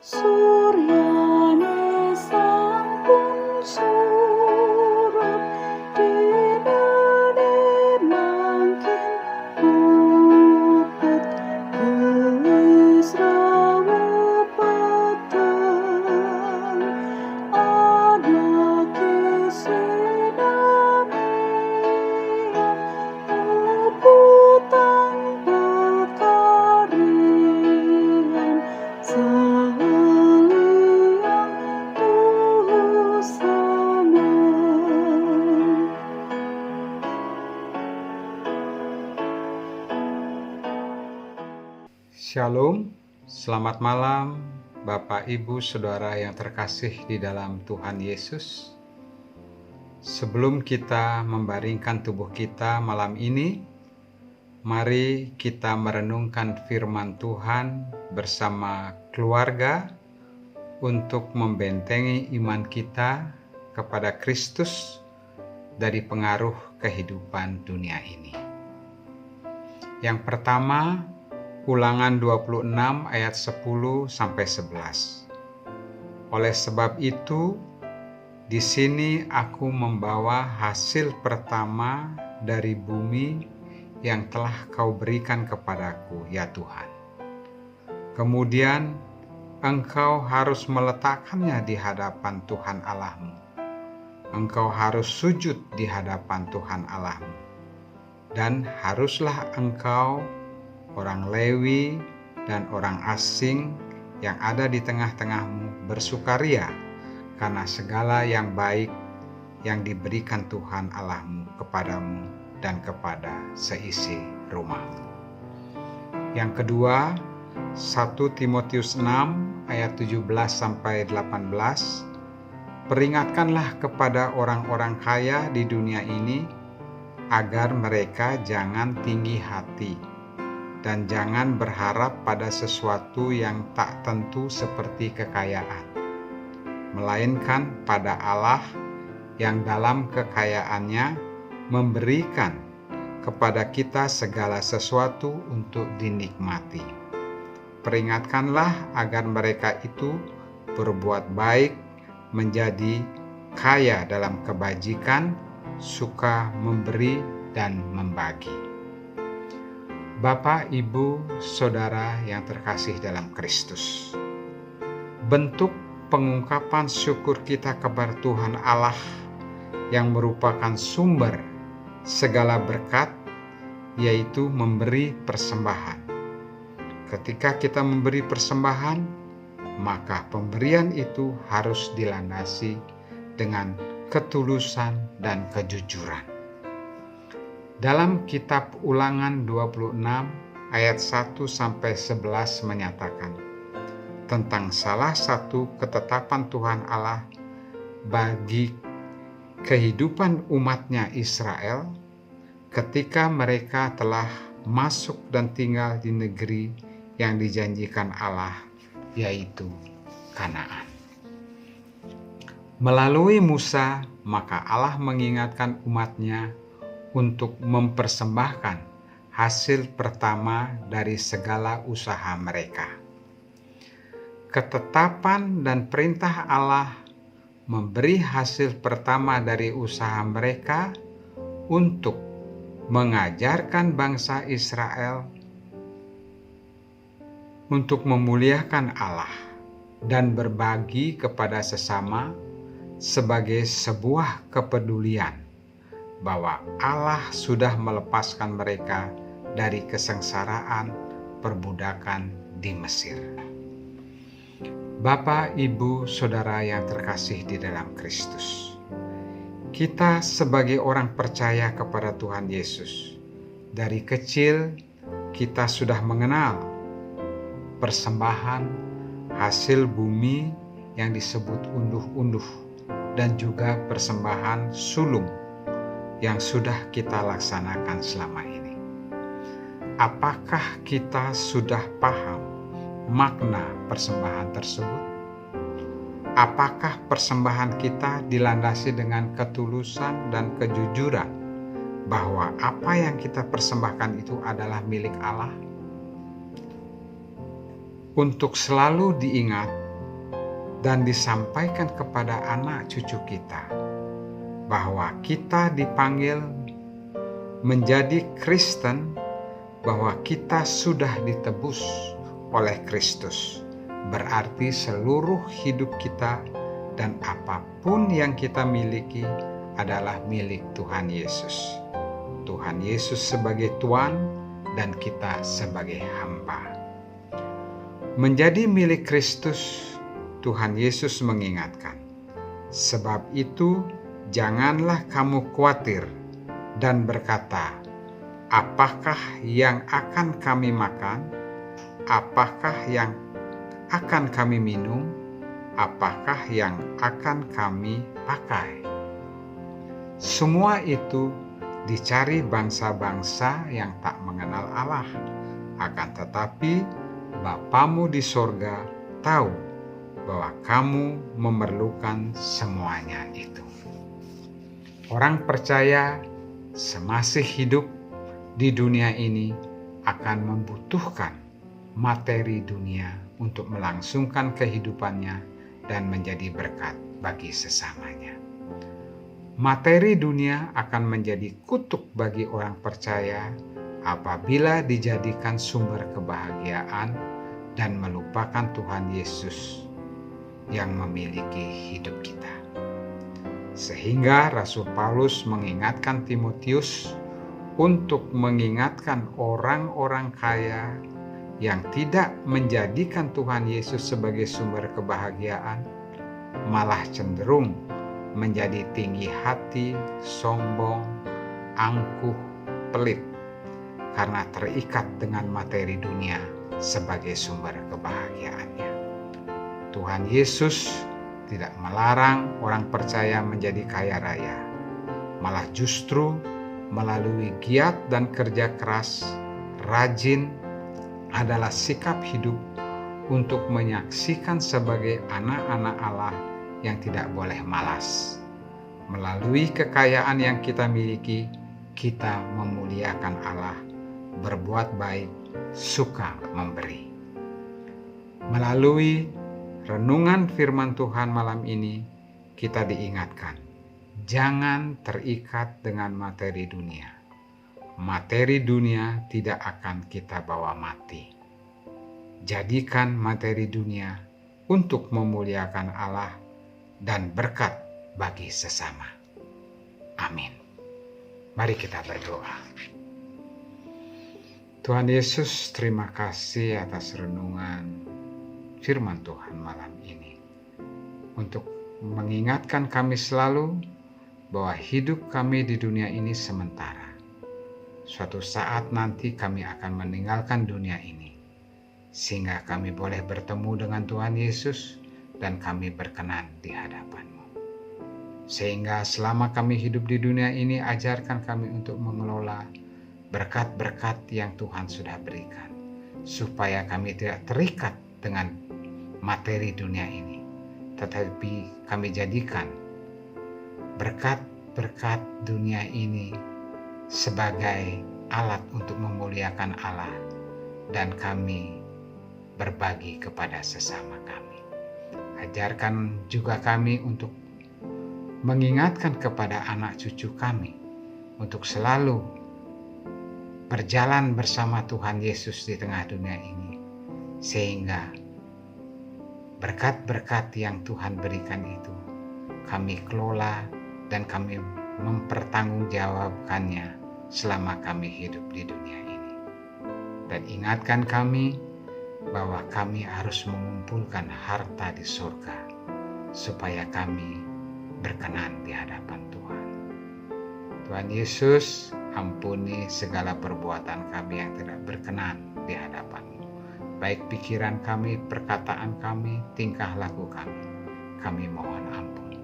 Suryane sampun surup dinane mangkin mupet wis rawuh peteng ana kesinamian uputan pekarian saliang tusana. Shalom, selamat malam Bapak Ibu Saudara yang terkasih di dalam Tuhan Yesus. Sebelum kita membaringkan tubuh kita malam ini, mari kita merenungkan firman Tuhan bersama keluarga untuk membentengi iman kita kepada Kristus dari pengaruh kehidupan dunia ini. Yang pertama, Ulangan 26 ayat 10 sampai 11. Oleh sebab itu, di sini aku membawa hasil pertama dari bumi yang telah kau berikan kepadaku, ya Tuhan. Kemudian engkau harus meletakkannya di hadapan Tuhan Allahmu. Engkau harus sujud di hadapan Tuhan Allahmu. Dan haruslah engkau, orang Lewi dan orang asing yang ada di tengah-tengahmu bersukaria karena segala yang baik yang diberikan Tuhan Allahmu kepadamu dan kepada seisi rumahmu. Yang kedua, 1 Timotius 6 ayat 17 sampai 18. Peringatkanlah kepada orang-orang kaya di dunia ini agar mereka jangan tinggi hati dan jangan berharap pada sesuatu yang tak tentu seperti kekayaan, melainkan pada Allah yang dalam kekayaannya memberikan kepada kita segala sesuatu untuk dinikmati. Peringatkanlah agar mereka itu berbuat baik, menjadi kaya dalam kebajikan, suka memberi dan membagi. Bapak, Ibu, Saudara yang terkasih dalam Kristus, bentuk pengungkapan syukur kita kepada Tuhan Allah yang merupakan sumber segala berkat, yaitu memberi persembahan. Ketika kita memberi persembahan, maka pemberian itu harus dilandasi dengan ketulusan dan kejujuran. Dalam kitab Ulangan 26 ayat 1 sampai 11 menyatakan tentang salah satu ketetapan Tuhan Allah bagi kehidupan umatnya Israel ketika mereka telah masuk dan tinggal di negeri yang dijanjikan Allah, yaitu Kanaan. Melalui Musa, maka Allah mengingatkan umatnya untuk mempersembahkan hasil pertama dari segala usaha mereka. Ketetapan dan perintah Allah memberi hasil pertama dari usaha mereka untuk mengajarkan bangsa Israel untuk memuliakan Allah dan berbagi kepada sesama sebagai sebuah kepedulian bahwa Allah sudah melepaskan mereka dari kesengsaraan perbudakan di Mesir. Bapak, Ibu, Saudara yang terkasih di dalam Kristus, kita sebagai orang percaya kepada Tuhan Yesus, dari kecil kita sudah mengenal persembahan hasil bumi yang disebut unduh-unduh dan juga persembahan sulung yang sudah kita laksanakan selama ini. Apakah kita sudah paham makna persembahan tersebut? Apakah persembahan kita dilandasi dengan ketulusan dan kejujuran bahwa apa yang kita persembahkan itu adalah milik Allah? Untuk selalu diingat dan disampaikan kepada anak cucu kita bahwa kita dipanggil menjadi Kristen, bahwa kita sudah ditebus oleh Kristus. Berarti seluruh hidup kita dan apapun yang kita miliki adalah milik Tuhan Yesus. Tuhan Yesus sebagai Tuhan dan kita sebagai hamba. Menjadi milik Kristus, Tuhan Yesus mengingatkan, sebab itu janganlah kamu khawatir dan berkata, apakah yang akan kami makan? Apakah yang akan kami minum? Apakah yang akan kami pakai? Semua itu dicari bangsa-bangsa yang tak mengenal Allah. Akan tetapi Bapamu di sorga tahu bahwa kamu memerlukan semuanya itu. Orang percaya semasih hidup di dunia ini akan membutuhkan materi dunia untuk melangsungkan kehidupannya dan menjadi berkat bagi sesamanya. Materi dunia akan menjadi kutuk bagi orang percaya apabila dijadikan sumber kebahagiaan dan melupakan Tuhan Yesus yang memiliki hidup kita. Sehingga Rasul Paulus mengingatkan Timotius untuk mengingatkan orang-orang kaya yang tidak menjadikan Tuhan Yesus sebagai sumber kebahagiaan, malah cenderung menjadi tinggi hati, sombong, angkuh, pelit, karena terikat dengan materi dunia sebagai sumber kebahagiaannya. Tuhan Yesus tidak melarang orang percaya menjadi kaya raya, malah justru melalui giat dan kerja keras, rajin adalah sikap hidup untuk menyaksikan sebagai anak-anak Allah yang tidak boleh malas. Melalui kekayaan yang kita miliki, kita memuliakan Allah, berbuat baik, suka memberi. Melalui renungan firman Tuhan malam ini, kita diingatkan, jangan terikat dengan materi dunia. Materi dunia tidak akan kita bawa mati. Jadikan materi dunia untuk memuliakan Allah dan berkat bagi sesama. Amin. Mari kita berdoa. Tuhan Yesus, terima kasih atas renungan firman Tuhan malam ini, untuk mengingatkan kami selalu bahwa hidup kami di dunia ini sementara. Suatu saat nanti kami akan meninggalkan dunia ini, sehingga kami boleh bertemu dengan Tuhan Yesus dan kami berkenan di hadapan-Mu. Sehingga selama kami hidup di dunia ini, ajarkan kami untuk mengelola berkat-berkat yang Tuhan sudah berikan, supaya kami tidak terikat dengan materi dunia ini, tetapi kami jadikan berkat-berkat dunia ini sebagai alat untuk memuliakan Allah, dan kami berbagi kepada sesama kami. Ajarkan juga kami untuk mengingatkan kepada anak cucu kami untuk selalu berjalan bersama Tuhan Yesus di tengah dunia ini, sehingga berkat-berkat yang Tuhan berikan itu kami kelola dan kami mempertanggungjawabkannya selama kami hidup di dunia ini. Dan ingatkan kami bahwa kami harus mengumpulkan harta di surga, supaya kami berkenan di hadapan Tuhan. Tuhan Yesus, ampuni segala perbuatan kami yang tidak berkenan di hadapan-Mu, baik pikiran kami, perkataan kami, tingkah laku kami. Kami mohon ampun.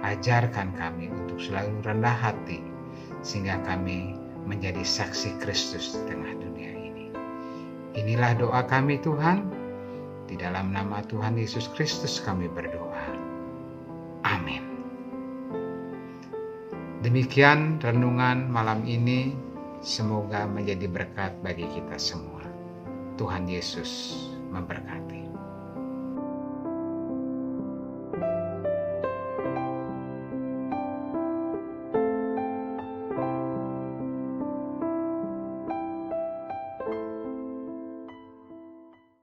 Ajarkan kami untuk selalu rendah hati, sehingga kami menjadi saksi Kristus di tengah dunia ini. Inilah doa kami Tuhan, di dalam nama Tuhan Yesus Kristus kami berdoa. Amin. Demikian renungan malam ini, semoga menjadi berkat bagi kita semua. Tuhan Yesus memberkati.